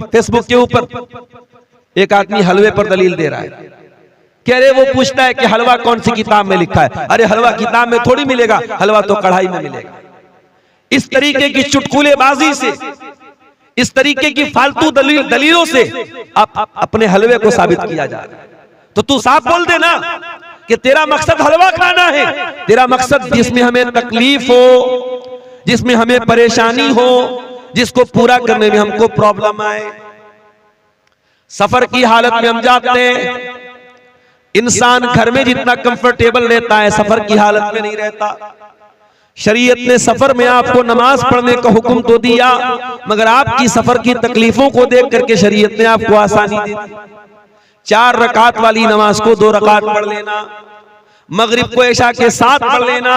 Facebook के ऊपर एक आदमी हलवे पर दलील दे रहा है कि अरे वो पूछता है कि हलवा कौन सी किताब में लिखा है। अरे हलवा किताब में थोड़ी मिलेगा, हलवा तो कढ़ाई में मिलेगा। इस तरीके की चुटकुलेबाजी से, इस तरीके की फालतू दलीलों से अपने हलवे को साबित किया जा रहा है। तो तू साफ बोल दे ना कि तेरा मकसद हलवा खाना है, तेरा मकसद जिसमें हमें तकलीफ हो, जिसमें हमें परेशानी हो, जिसको पूरा करने में हमको प्रॉब्लम आए। सफर की हालत में हम जाते हैं, इंसान घर में जितना कंफर्टेबल रहता है सफर की हालत में नहीं रहता। शरीयत ने सफर में आपको नमाज पढ़ने का हुक्म तो दिया, मगर आपकी सफर की तकलीफों को देख करके शरीयत ने आपको आसानी दे दी। 4 रकात वाली नमाज को 2 रकात पढ़ लेना, मगरिब को इशा के साथ पढ़ लेना,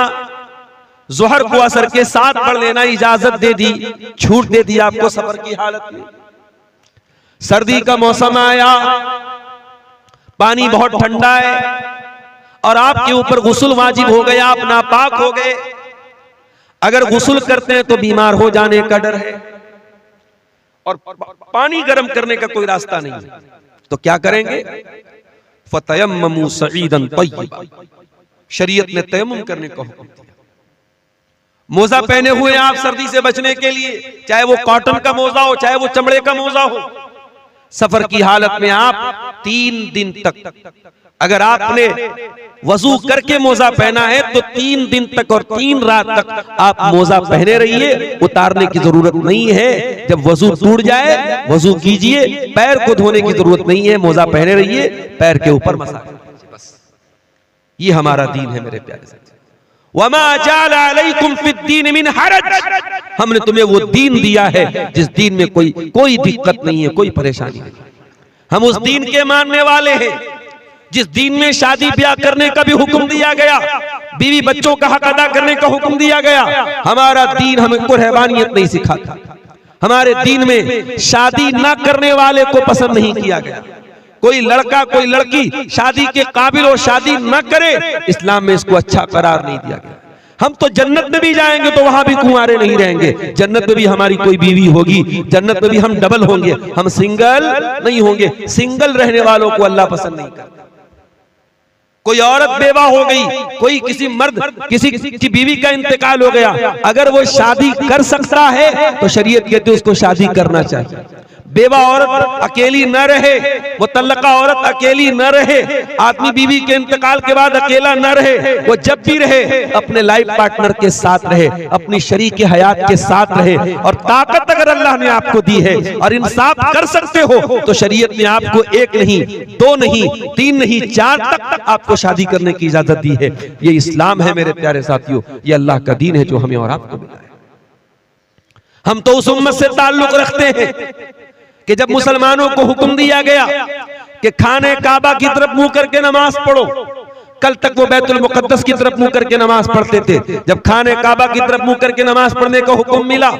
जोहर को असर के साथ पढ़ लेना इजाजत दे दी, छूट दे दी आपको सफर की हालत में। सर्दी का मौसम आया, पानी बहुत ठंडा है और आपके ऊपर गुस्ल वाजिब हो गया, आप नापाक हो गए। अगर गुस्ल करते हैं तो बीमार हो जाने का डर है और पानी गर्म करने का कोई रास्ता नहीं है, तो क्या करेंगे? फतयम्ममू सईदन तय्यबा, शरीयत ने तयम्मुम करने का हुक्म दिया। मोजा पहने हुए आप सर्दी से बचने के लिए, चाहे वो कॉटन का मोजा हो, चाहे वो चमड़े का मोजा हो। सफर की हालत में आप 3 दिन तक, अगर आपने वजू करके मोजा पहना है तो 3 दिन तक और 3 रात तक आप मोजा पहने रहिए, उतारने की जरूरत नहीं है। जब वजू टूट जाए वजू कीजिए, पैर को धोने की जरूरत नहीं है, मोजा पहने रहिए, पैर के ऊपर मसा कीजिए, बस। ये हमारा दीन है मेरे प्यारे साथी। वमा जअला अलैकुम फिद्दीन मिन हरज, हमने तुम्हें वो दीन दिया है जिस दीन में कोई दिक्कत नहीं है, कोई परेशानी नहीं। हम उस दीन के मानने वाले हैं जिस दीन में शादी ब्याह करने का भी हुक्म दिया गया, बीवी बच्चों का हक अदा करने का हुक्म दिया गया। हमारा दीन हमको रहबानियत नहीं सिखाता, हमारे दीन में शादी ना करने वाले को पसंद नहीं किया गया। कोई लड़का कोई लड़की शादी के काबिल हो, शादी न करे, इस्लाम में इसको अच्छा करार नहीं दिया गया। हम तो जन्नत में भी जाएंगे तो वहां भी कुंवारे नहीं रहेंगे, जन्नत में भी हमारी कोई बीवी होगी, जन्नत में भी हम डबल होंगे, हम सिंगल नहीं होंगे। सिंगल रहने वालों को अल्लाह पसंद नहीं करता। कोई औरत बेवा हो गई, कोई किसी मर्द किसी की बीवी का इंतकाल हो गया, अगर वो शादी कर सकता है तो शरीयत कहती है उसको शादी करना चाहिए। बेवा औरत अकेली न रहे, मुतल्लका औरत अकेली न रहे, आदमी बीवी के इंतकाल के बाद अकेला न रहे, वो जब भी रहे अपने लाइफ पार्टनर के साथ रहे, अपनी शरीक हयात के साथ रहे। और ताकत अगर अल्लाह ने आपको दी है और इंसाफ कर सकते हो तो शरीयत ने आपको 1 नहीं 2 नहीं 3 नहीं 4 तक आपको शादी करने की इजाजत दी है। ये इस्लाम है मेरे प्यारे साथियों, ये अल्लाह का दीन है जो हमें और आपको मिला है। हम तो उस उम्मत से ताल्लुक रखते हैं कि जब मुसलमानों को हुक्म दिया गया कि खाने काबा की तरफ मुंह करके नमाज पढ़ो, कल तक वो बैतुल मुकद्दस की तरफ मुंह करके नमाज पढ़ते थे। जब खाने काबा की तरफ मुंह करके नमाज पढ़ने का हुक्म मिला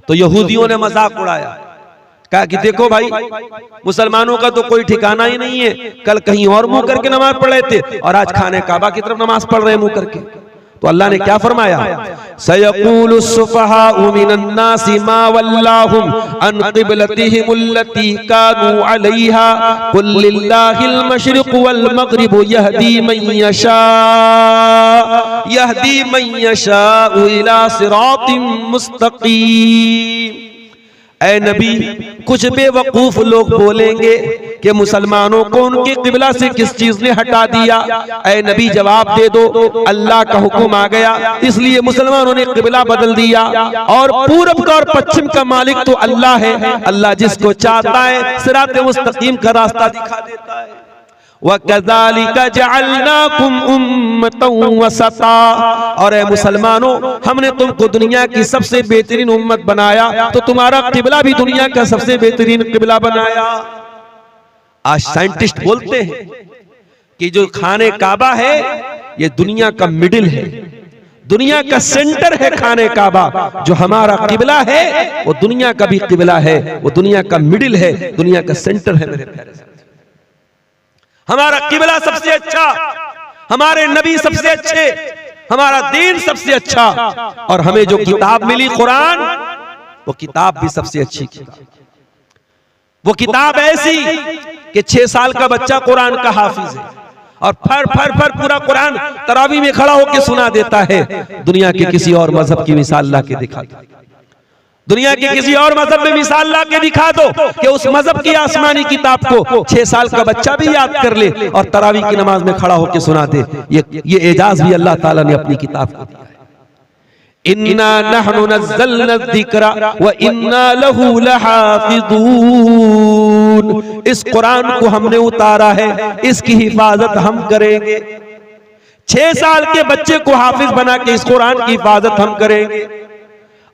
तो यहूदियों ने मजाक उड़ाया, कहा कि देखो भाई मुसलमानों का तो कोई ठिकाना ही नहीं है, कल कहीं और मुंह करके नमाज पढ़ रहे थे और आज खाने काबा की तरफ नमाज पढ़ रहे हैं मुंह करके। तो अल्लाह ने क्या फरमाया? सयक़ूलु सुफ़हाउ मिनन नासि मा वल्लाहुम अन क़िबलतिहिमुल्लती कानू अलैहा कुल लिल्लाहिल मशरिक़ु वल मग़रिबु यहदी मन यशाउ इला सिरातिम मुस्तक़ीम। ऐ नबी, कुछ बेवकूफ लोग बोलेंगे कि मुसलमानों को उनके किबला से किस चीज ने हटा दिया। ऐ नबी जवाब दे दो, अल्लाह का हुक्म आ गया इसलिए मुसलमानों ने किबला बदल दिया और पूरब का और पश्चिम का मालिक तो अल्लाह है। अल्लाह जिसको चाहता है सिरात मुस्तकीम का रास्ता दिखा देता है। वकज़ालिका जअलनाकुम उम्मतन वसता, और ऐ मुसलमानों हमने तुमको दुनिया की सबसे बेहतरीन उम्मत बनाया तो तुम्हारा किबला भी दुनिया का सबसे बेहतरीन किबला बनाया। आज साइंटिस्ट बोलते हैं कि जो खाने काबा है ये दुनिया का मिडिल है, दुनिया का सेंटर है खाने काबा। जो हमारा किबला है वो दुनिया का भी किबला है, वो दुनिया का मिडिल है, दुनिया का सेंटर है मेरे प्यारे साथी। हमारा किबला सबसे अच्छा, हमारे नबी सबसे अच्छे, हमारा दीन सबसे अच्छा, और हमें जो किताब मिली कुरान वो किताब भी सबसे अच्छी किताब। वो किताब ऐसी कि 6 साल का बच्चा कुरान का हाफिज है और फर फर फर पूरा कुरान तरावी में खड़ा होकर सुना देता है। दुनिया के किसी और मजहब की मिसाल ला के दिखा दो, दुनिया के किसी और मजहब में मिसाल ला के दिखा दो कि उस मजहब की आसमानी किताब को 6 साल का बच्चा भी याद कर ले और तरावी की नमाज में खड़ा होकर सुना दे। ये एजाज भी अल्लाह ताला ने अपनी किताब को दिया है। इन्ना नहनु नज़्ज़लना ज़िक्रा व इन्ना लहू लहाफ़िज़ून। इस कुरान को हमने उतारा है, इसकी हिफाजत हम करेंगे। 6 साल के बच्चे को हाफिज बना के इस कुरान की हिफाजत हम करेंगे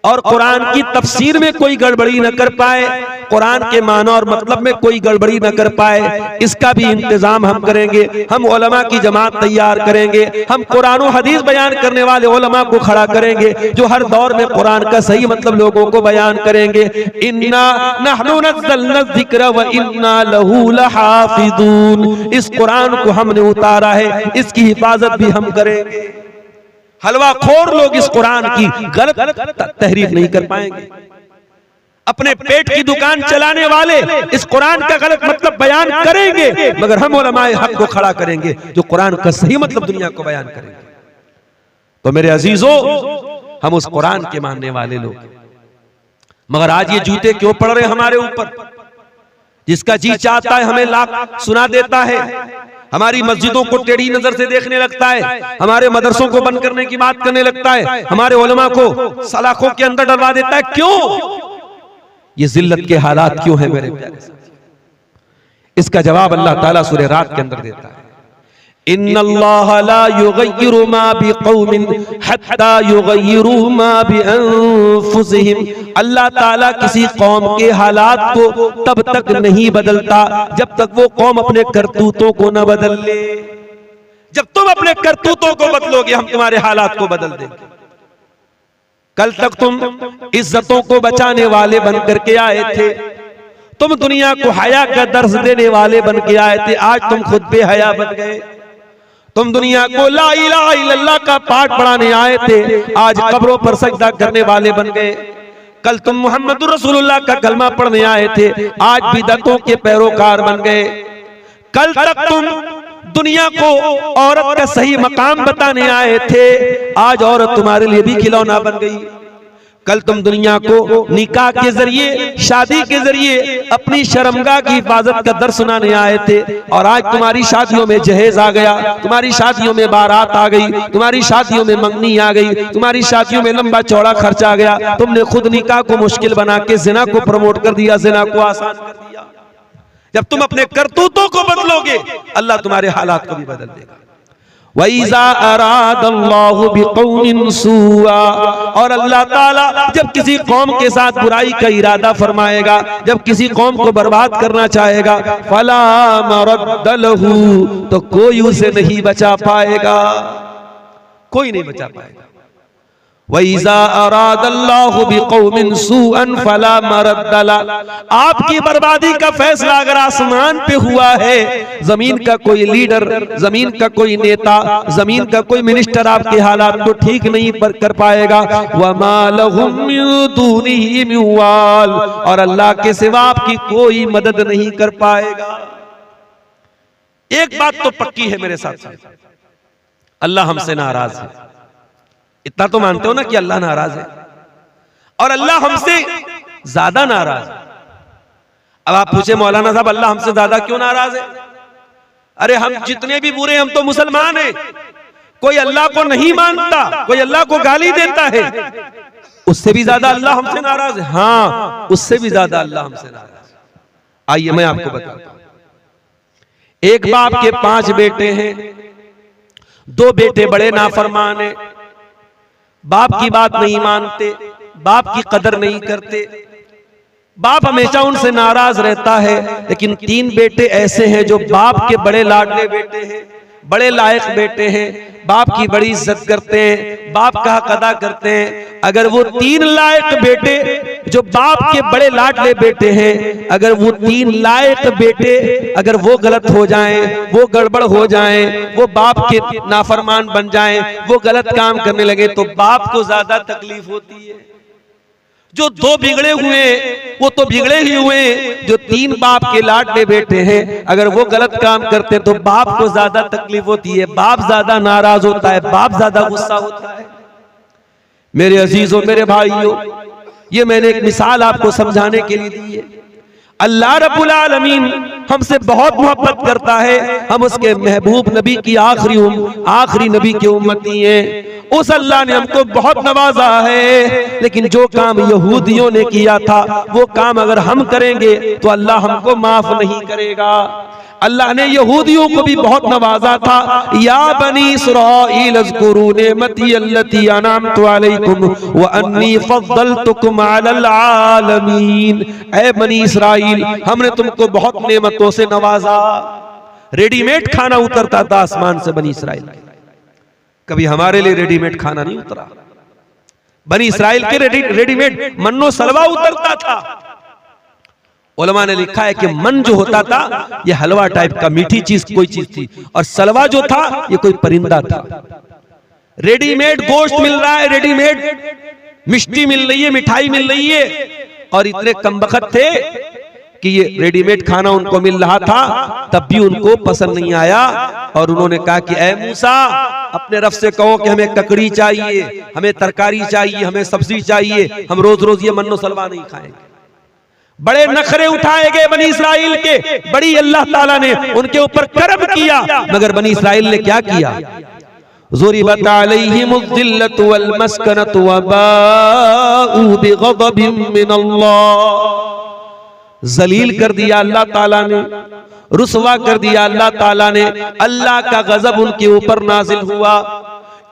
और कुरान की तफसीर में कोई गड़बड़ी न कर पाए, कुरान के माना और मतलब में कोई गड़बड़ी न कर पाए, इसका भी इंतजाम हम करेंगे। हम उलमा की जमात तैयार करेंगे, हम कुरान और हदीस बयान करने वाले उलमा को खड़ा करेंगे जो हर दौर में कुरान का सही मतलब लोगों को बयान करेंगे। इन्ना नहनु नज़्ज़लना ज़िक्रा व इन्ना लहू लहाफ़िज़ून। इस कुरान को हमने उतारा है, इसकी हिफाजत भी हम करेंगे। हलवा खोर लोग इस कुरान की गलत तहरीफ नहीं कर पाएंगे। अपने पेट की दुकान चलाने वाले इस कुरान का गलत मतलब बयान करेंगे, मगर हम उलमाए हक को खड़ा करेंगे जो कुरान का सही मतलब दुनिया को बयान करेंगे। तो मेरे अजीजों, हम उस कुरान के मानने वाले लोग, मगर आज ये जूते क्यों पड़ रहे हमारे ऊपर? जिसका जी चाहता है हमें लाख सुना देता है, हमारी मस्जिदों को टेढ़ी नजर से देखने लगता है, हमारे मदरसों को बंद करने की बात करने लगता है, हमारे उलमा को सलाखों के अंदर डलवा देता है। क्यों? ये जिल्लत के हालात क्यों है मेरे प्यारे साथी? इसका जवाब अल्लाह ताला सूरह रात के अंदर देता है। इन्नल्लाह ला युगय्यिरु मा बिक़ौमिन हत्ता युगय्यिरु मा बिअनफुसिहिम। अल्लाह ताला किसी कौम के हालात को तब तक नहीं बदलता जब तक वो कौम अपने करतूतों को न बदल ले। जब तुम अपने करतूतों को बदलोगे, हम तुम्हारे हालात को बदल देंगे। कल तक तुम इज्जतों को बचाने वाले बन करके आए थे, तुम दुनिया को हया का दर्स देने वाले बन के आए थे, आज तुम खुद बेहया बन गए। तुम दुनिया को ला इलाहा इल्लल्लाह का पाठ पढ़ाने आए थे, आज कब्रों पर सजदा करने वाले बन गए। कल तुम मुहम्मदुर रसूलुल्लाह का कलमा पढ़ने आए थे, आज बिदअतों के पैरोकार बन गए। कल तक तुम दुनिया को औरत का सही मकाम बताने आए थे, आज औरत तुम्हारे लिए भी खिलौना बन गई। कल तुम दुनिया को निकाह के जरिए, शादी के जरिए अपनी शर्मगाह की हिफाजत का दर्स सुनाने आए थे, और आज तुम्हारी शादियों में जहेज आ गया, तुम्हारी शादियों में बारात आ गई, तुम्हारी शादियों में मंगनी आ गई, तुम्हारी शादियों में लंबा चौड़ा खर्चा आ गया। तुमने खुद निकाह को मुश्किल बना के जिना को प्रमोट कर दिया, जिना को आसान कर दिया। जब तुम अपने करतूतों को बदलोगे, अल्लाह तुम्हारे हालात को भी बदल देगा। वइज़ा अरादल्लाहु बिक़ौमिन सुआ, और अल्लाह ताला जब किसी कौम के साथ बुराई का इरादा फरमाएगा, जब किसी कौम को बर्बाद करना चाहेगा, फला मरद्द लहू, तो कोई उसे नहीं बचा पाएगा, कोई नहीं बचा पाएगा। वइज़ा अरादल्लाहु बिक़ौमिन सुअन फला मरद्द लहू, आपकी बर्बादी का फैसला अगर आसमान पे हुआ है, जमीन का कोई लीडर, जमीन का कोई नेता, जमीन का कोई मिनिस्टर आपके हालात को ठीक नहीं कर पाएगा। वमा लहुम मिन दूनिही मिन वाल, और अल्लाह के सिवा आपकी कोई मदद नहीं कर पाएगा। एक बात तो पक्की है मेरे साथ, अल्लाह हमसे नाराज है। इतना तो मानते हो ना कि अल्लाह नाराज है, और अल्लाह हमसे ज्यादा नाराज है। अब आप पूछे मौलाना साहब अल्लाह हमसे ज्यादा क्यों नाराज है? अरे हम जितने भी बुरे, हम तो मुसलमान हैं। कोई अल्लाह को नहीं मानता, कोई अल्लाह को गाली देता है, उससे भी ज्यादा अल्लाह हमसे नाराज है। हाँ, उससे भी ज्यादा अल्लाह हमसे नाराज है। आइए मैं आपको बताता हूं। एक बाप के 5 बेटे हैं, 2 बेटे बड़े नाफरमान हैं, बाप की बात नहीं मानते, बाप की कदर नहीं करते, बाप हमेशा उनसे नाराज रहता है। लेकिन 3 बेटे ऐसे हैं जो बाप के बड़े लाडले बेटे हैं, बड़े लायक बेटे हैं, बाप की बड़ी इज्जत करते हैं, बाप का हक अदा करते हैं। अगर वो 3 लायक बेटे जो बाप के बड़े लाडले बेटे हैं, अगर वो 3 लायक बेटे अगर वो गलत हो जाएं, वो गड़बड़ हो जाएं, वो बाप के नाफरमान बन जाएं, वो गलत काम करने लगे, तो बाप को ज्यादा तकलीफ होती है। जो दो बिगड़े हुए वो तो बिगड़े ही हुए, जो तीन बाप के लाडले बेटे हैं, अगर वो गलत काम करते तो बाप को ज्यादा तकलीफ होती है, बाप ज्यादा नाराज होता है, बाप ज्यादा गुस्सा होता है। मेरे अजीजों, मेरे भाइयों, ये मैंने एक मिसाल आपको समझाने के लिए दी है। अल्लाह रब्बुल आलमीन हमसे बहुत मोहब्बत करता है, हम उसके महबूब नबी की आखिरी नबी की उम्मती हैं। उस अल्लाह ने हमको बहुत नवाजा है, लेकिन जो काम यहूदियों ने किया था वो काम अगर हम करेंगे तो अल्लाह हमको माफ नहीं करेगा। अल्लाह ने यहूदियों को भी बहुत नवाजा था। या बनी इस्राईल अज़्कुरू निअमती अल्लती अनअमतु अलैकुम व अन्नी फद्दलतुकुम अलल आलमीन। ऐ बनी इस्राईल, हमने तुमको बहुत नेमतों से नवाजा। रेडीमेड खाना उतरता था आसमान से बनी इस्राईल, कभी हमारे लिए रेडीमेड खाना नहीं उतरा। बनी इस्राईल के रेडीमेड मन्नो सलवा उतरता था। उलमा ने लिखा है कि मन जो होता था ये हलवा टाइप का, मीठी चीज कोई चीज थी, और सलवा जो था ये कोई परिंदा था। रेडीमेड गोश्त मिल रहा है, रेडीमेड मिष्टी मिल रही है, मिठाई मिल रही है, और इतने कमबख्त थे कि ये रेडीमेड खाना उनको मिल रहा था, तब भी उनको पसंद नहीं आया। और उन्होंने कहा कि ऐ मूसा, अपने रब से कहो कि हमें ककड़ी चाहिए, हमें तरकारी चाहिए, हमें सब्जी चाहिए, हम रोज रोज ये मन्नो सलवा नहीं खाएंगे। बड़े नखरे उठाए गए बनी इस्राइल के, बड़ी अल्लाह ताला ने उनके ऊपर करम किया, मगर बनी इस्राइल ने क्या किया? ज़ुरिबत अलैहिमुज़्ज़िल्लतु वल मस्कनतु व बाऊ बिग़ज़बिन मिनल्लाह। जलील कर दिया अल्लाह ताला ने, रुसवा कर दिया अल्लाह ताला ने, अल्लाह का गजब उनके ऊपर नाजिल हुआ।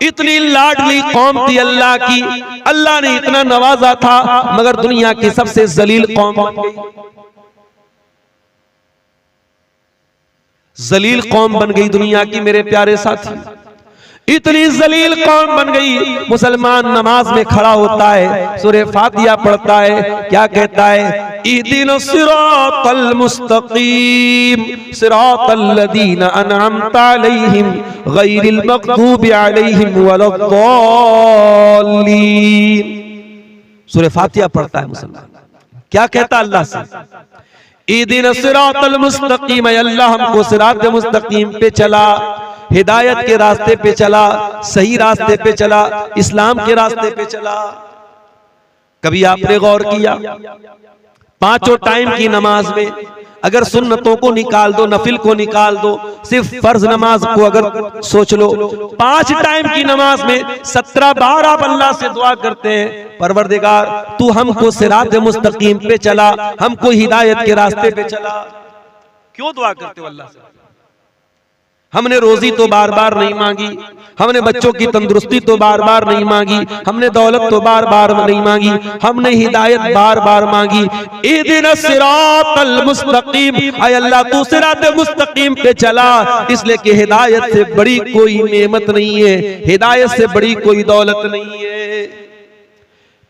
इतनी लाडली कौम थी अल्लाह की, अल्लाह ने इतना नवाजा था, मगर दुनिया की सबसे जलील कौम बन गई। जलील कौम बन गई दुनिया की मेरे प्यारे साथी, इतनी जलील कौम बन गई। मुसलमान नमाज में खड़ा होता है, सूरह फातिहा पढ़ता है, क्या कहता है? इहदिनस सिरातल मुस्तकीम सिरातल लदीना अनअमता अलैहिम गैरिल मग़दूबि अलैहिम वलद्दाल्लीन। सूरह फातिहा पढ़ता है मुसलमान, क्या कहता अल्लाह से? इहदिनस सिरातल मुस्तकीम, अल्लाह हमको सिरात मुस्तकीम पे चला, हिदायत के रास्ते पे चला, सही रास्ते पे चला, इस्लाम के रास्ते पे चला। कभी आपने गौर किया, पांचों टाइम की नमाज में अगर सुन्नतों को निकाल दो, नफिल को निकाल दो, सिर्फ फर्ज नमाज को अगर सोच लो, 5 टाइम की नमाज में 17 बार आप अल्लाह से दुआ करते हैं, परवरदिगार तू हमको सिरात मुस्तकीम पे चला, हमको हिदायत के रास्ते पे चला। क्यों दुआ करते हो अल्लाह से? हमने रोजी तो बार बार नहीं मांगी, हमने बच्चों की तंदुरुस्ती तो बार बार नहीं मांगी, हमने दौलत तो बार बार नहीं मांगी, हमने हिदायत बार बार मांगी। इहदिनस सिरातल मुस्तकीम, ऐ अल्लाह तू सिरात मुस्तकीम पे चला, इसलिए कि हिदायत से बड़ी कोई नेमत नहीं है, हिदायत से बड़ी कोई दौलत नहीं है।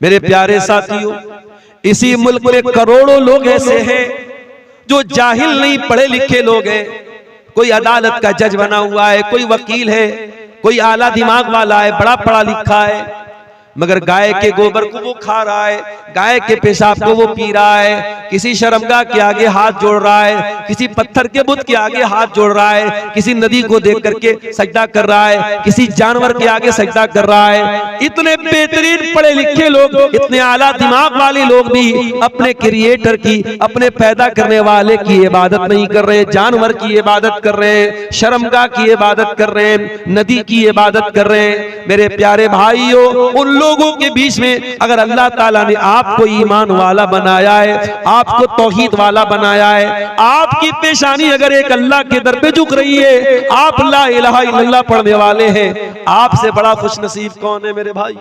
मेरे प्यारे साथियों, इसी मुल्क में करोड़ों लोग ऐसे हैं जो जाहिल नहीं, पढ़े लिखे लोग हैं। कोई अदालत का जज बना हुआ है, कोई वकील है, कोई आला दिमाग वाला है, बड़ा पढ़ा लिखा है, मगर गाय के गोबर को वो खा रहा है, गाय के पेशाब को वो पी रहा है, किसी शर्मगाह के आगे हाथ जोड़ रहा है, किसी पत्थर के बुत के आगे हाथ जोड़ रहा है, किसी नदी को देख करके सजदा कर रहा है, किसी जानवर के आगे सजदा कर रहा है। इतने बेहतरीन पढ़े लिखे लोग, इतने आला दिमाग वाले लोग भी अपने क्रिएटर की, अपने पैदा करने वाले की इबादत नहीं कर रहे, जानवर की इबादत कर रहे हैं, शर्मगाह की इबादत कर रहे हैं, नदी की इबादत कर रहे हैं। मेरे प्यारे भाइयों, उन लोगों के बीच में अगर अल्लाह ताला ने आपको ईमान वाला बनाया है, आपको तौहीद वाला बनाया है, आपकी पेशानी अगर एक अल्लाह के दर पे झुक रही है, आप ला इलाहा इल्लल्लाह पढ़ने वाले हैं, आपसे बड़ा खुशनसीब कौन है मेरे भाई?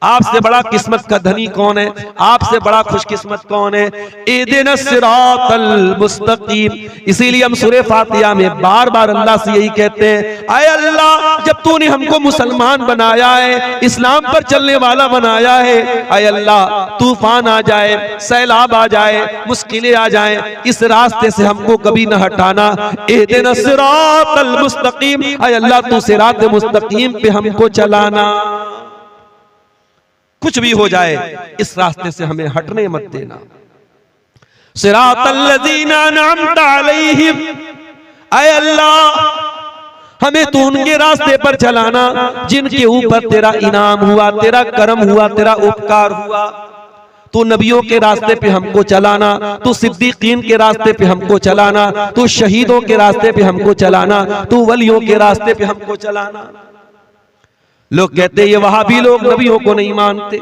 आपसे बड़ा किस्मत का धनी कौन है? आपसे बड़ा खुशकिस्मत कौन है? इहदिनस सिरातल मुस्तकीम। इसीलिए हम सूरह फातिहा में बार बार अल्लाह से यही कहते हैं, आए अल्लाह, जब तूने हमको मुसलमान बनाया है, इस्लाम पर चलने वाला बनाया है, आए अल्लाह तूफान आ जाए, सैलाब आ जाए, मुश्किलें आ जाए, इस रास्ते से हमको कभी न हटाना। इहदिनस सिरातल मुस्तकीम, आए अल्लाह तू सिरात मुस्तकीम पे हमको चलाना। कुछ भी हो जाए इस रास्ते से हमें हटने मत देना। सिरातल्लज़ीना अनअमता अलैहिम, ऐ अल्लाह हमें तू उनके रास्ते पर चलाना जिनके ऊपर तेरा इनाम हुआ, तेरा करम हुआ, तेरा उपकार हुआ। तू नबियों के रास्ते पे हमको चलाना, तू सिद्दीकीन के रास्ते पे हमको चलाना, तू शहीदों के रास्ते पे हमको चलाना, तू वलियों के रास्ते पे हमको चलाना। लोग कहते ये वहाबी लोग नबियों को नहीं मानते,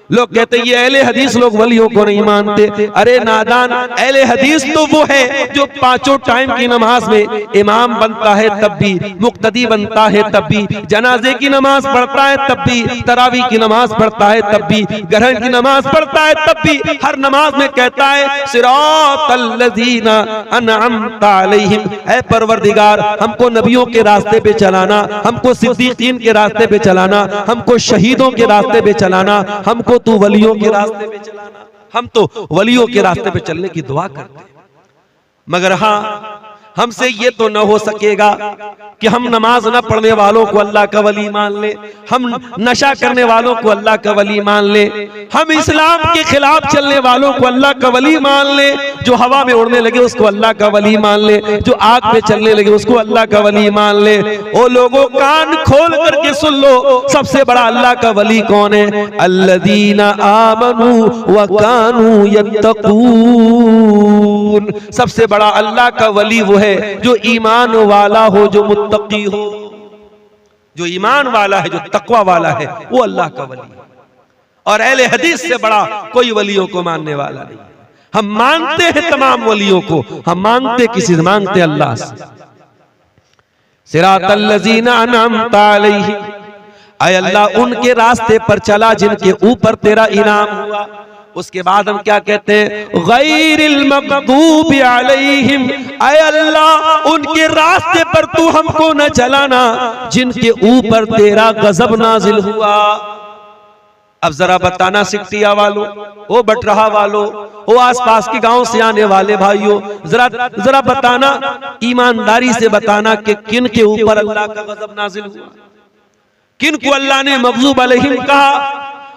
लोग कहते ये अहले हदीस लोग वलियों को नहीं मानते। अरे नादान, अहले हदीस तो वो है जो पांचों टाइम की नमाज में इमाम बनता है तब भी, मुक्तदी बनता है तब भी, जनाजे की नमाज पढ़ता है तब भी, तरावी की नमाज पढ़ता है तब भी, ग्रहण की नमाज पढ़ता है तब भी, हर नमाज में कहता है सिरातल्लज़ीना अनअमता अलैहिम, ऐ परवरदिगार हमको नबियों के रास्ते पे चलाना, हमको सिद्दीकीन के रास्ते पे चलाना, हमको शहीदों के रास्ते पे चलाना, हमको तू वलियों के रास्ते पे चलाना। हम तो वलियों के रास्ते पे चलने की दुआ करते हैं, मगर हाँ हमसे ये तो न हो सकेगा कि हम नमाज न पढ़ने वालों को अल्लाह का वली मान ले, हम नशा करने वालों को अल्लाह का वली मान ले, हम इस्लाम के खिलाफ चलने वालों को अल्लाह का वली मान ले, जो हवा में उड़ने लगे उसको अल्लाह का वली मान ले, जो आग पे चलने लगे उसको अल्लाह का वली मान ले। ओ लोगों कान खोल करके सुन लो, सबसे बड़ा अल्लाह का वली कौन है? अल्लज़ीना आमनू व कानू यत्तकून। सबसे बड़ा अल्लाह का वली वो है जो ईमान वाला हो, जो मुत्तकी हो, जो ईमान वाला है, जो तकवा वाला है, वो अल्लाह का वली है। और अहले हदीस से बड़ा कोई वलियों को मानने वाला नहीं। हम मानते हैं तमाम वलियों को, हम मानते किसी से, मानते अल्लाह से। सिरातल्लज़ीना अनअमता अलैहिम, ऐ अल्लाह उनके रास्ते पर चला जिनके ऊपर तेरा इनाम हुआ। उसके बाद हम क्या कहते हैं? गैरिल मग़दूबि अलैहिम, ऐ अल्लाह उनके रास्ते पर तू हमको न चलाना जिनके ऊपर तेरा गजब नाजिल हुआ। अब जरा बताना सिकटिया वालों, ओ बटरहा वालों, ओ आसपास के गांव से आने वाले भाइयों, जरा बताना, ईमानदारी से बताना कि किन के ऊपर अल्लाह का गजब नाजिल हुआ, किन को अल्लाह ने मग़ज़ूब अलैहिम कहा,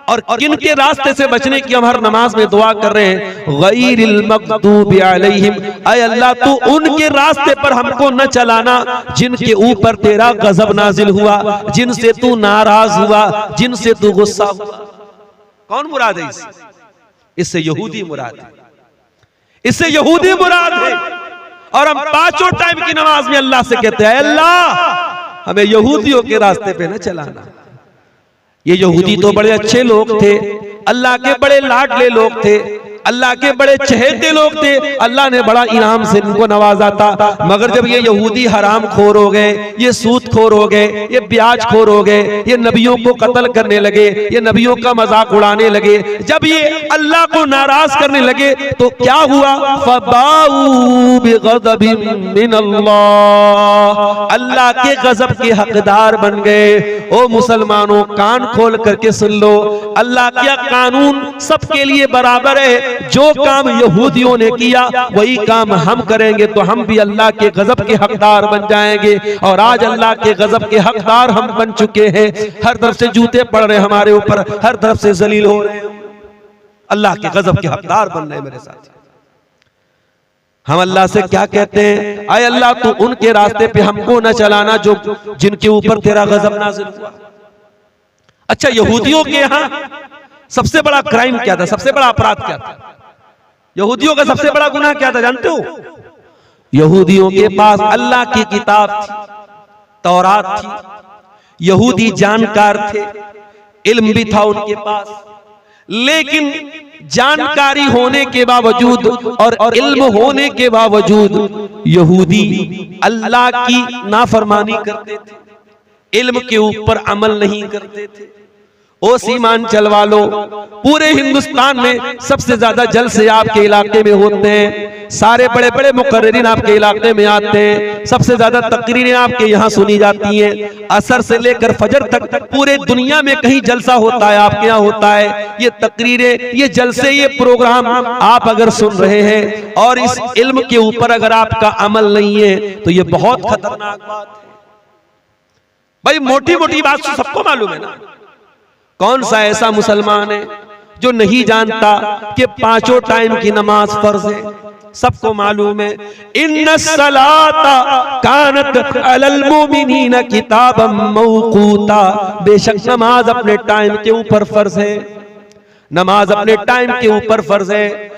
और किन के रास्ते से बचने की हम हर नमाज में दुआ कर रहे हैं? गैरिल मग़दूबि अलैहिम, ऐ अल्लाह तू उनके रास्ते पर हमको न चलाना जिनके ऊपर तेरा गजब नाजिल हुआ, जिनसे तू नाराज हुआ, जिनसे तू गुस्सा हुआ। कौन मुराद है इससे? इससे यहूदी मुराद है, इससे यहूदी मुराद है। और हम पांचों टाइम की नमाज में अल्लाह से कहते हैं अल्लाह हमें यहूदियों के रास्ते पे न चलाना। ये यहूदी तो बड़े अच्छे लोग थे, अल्लाह के बड़े लाडले लोग थे, अल्लाह के बड़े चहेते लोग थे, अल्लाह ने बड़ा इनाम से इनको नवाजा था। मगर जब ये यहूदी हराम खोर हो गए, ये सूद खोर हो गए, ये ब्याज खोर हो गए, ये नबियों को कत्ल करने लगे, ये नबियों का मजाक उड़ाने लगे, जब ये अल्लाह को नाराज करने लगे तो क्या हुआ? फबाऊ बिग़ज़बिन मिनल्लाह, अल्लाह के गजब के हकदार बन गए। ओ मुसलमानों कान खोल करके सुन लो, अल्लाह का कानून सबके लिए बराबर है। जो काम यहूदियों ने किया वही काम हम करेंगे तो हम भी अल्लाह के गजब के हकदार बन जाएंगे। और आज अल्लाह के गजब के हकदार हम बन चुके हैं। हर तरफ से जूते पड़ रहे हैं हमारे ऊपर, हर तरफ से जलील हो रहे हैं, अल्लाह के गजब के हकदार बन रहे हैं मेरे साथ। हम अल्लाह से क्या कहते हैं? आए अल्लाह तू उनके रास्ते पे हमको न चलाना जो जिनके ऊपर तेरा गजब नाज़िल हुआ। अच्छा, यहूदियों के यहाँ सबसे बड़ा क्राइम क्या था? सबसे बड़ा अपराध क्या था? यहूदियों का सबसे बड़ा गुनाह क्या था जानते हो? यहूदियों के पास अल्लाह की किताब थी, तौरात थी, यहूदी जानकार थे, इल्म भी था उनके पास, लेकिन जानकारी होने के बावजूद और इल्म होने के बावजूद यहूदी अल्लाह की नाफरमानी करते थे, इल्म के ऊपर अमल नहीं करते थे। ओ सीमांचल वालों, पूरे हिंदुस्तान में सबसे ज्यादा जलसे आपके इलाके में होते हैं, सारे बड़े बड़े मुकर्रिरीन आपके इलाके में आते हैं, सबसे ज्यादा तकरीरें आपके यहाँ सुनी जाती हैं। असर से लेकर फजर तक पूरे दुनिया में कहीं जलसा होता है, आपके यहाँ होता है। ये तकरीरें, ये जलसे, ये प्रोग्राम आप अगर सुन रहे हैं और इस इल्म के ऊपर अगर आपका अमल नहीं है तो ये बहुत खतरनाक बात है। भाई मोटी मोटी बात सबको मालूम है ना, कौन सा ऐसा मुसलमान है जो नहीं जानता कि पांचों टाइम की नमाज फर्ज है? सबको मालूम है, इन्नस्सलाता कानत अलल मुमिनीना किताबम मौकूता, बेशक नमाज अपने टाइम के ऊपर फर्ज है, नमाज अपने टाइम के ऊपर फर्ज है।